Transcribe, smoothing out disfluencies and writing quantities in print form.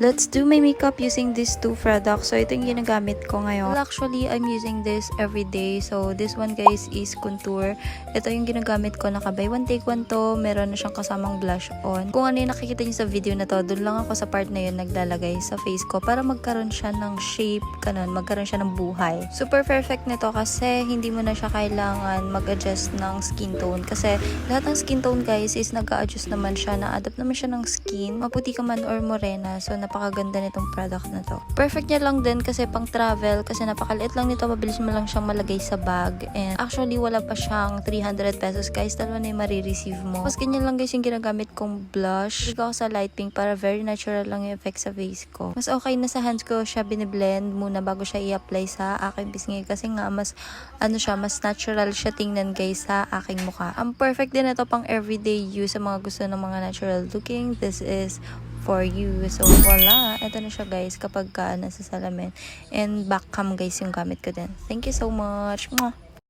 Let's do my makeup using these two products. So, ito yung ginagamit ko ngayon. Well, actually, I'm using this every day. So, this one guys is contour. Ito yung ginagamit ko. Naka-buy one take one to. Meron na siyang kasamang blush on. Kung ano yung nakikita niyo sa video na to, doon lang ako sa part na yun naglalagay sa face ko para magkaroon siya ng shape, kanon, magkaroon siya ng buhay. Super perfect nito kasi hindi mo na siya kailangan mag-adjust ng skin tone. Kasi lahat ng skin tone guys is nag-a-adjust naman siya. Na-adapt naman siya ng skin. Maputi ka man or morena. So, napakaganda nitong product na to. Perfect niya lang din kasi pang travel kasi napakaliit lang nito, mabilis mo lang siyang malagay sa bag. And actually wala pa siyang 300 pesos guys, dalawa na yung marireceive mo. Mas ganyan lang guys yung ginagamit kong blush. Bigay ako sa light pink para very natural lang yung effect sa face ko. Mas okay na sa hands ko siya biniblend muna bago siya i-apply sa aking pisngi kasi nga mas mas natural siya tingnan guys sa aking mukha. Ang perfect din ito pang everyday use sa mga gusto ng mga natural looking. This is for you. So, voila. Ito na siya guys kapag nasa salamin. And back cam guys yung gamit ko din. Thank you so much. Mwah!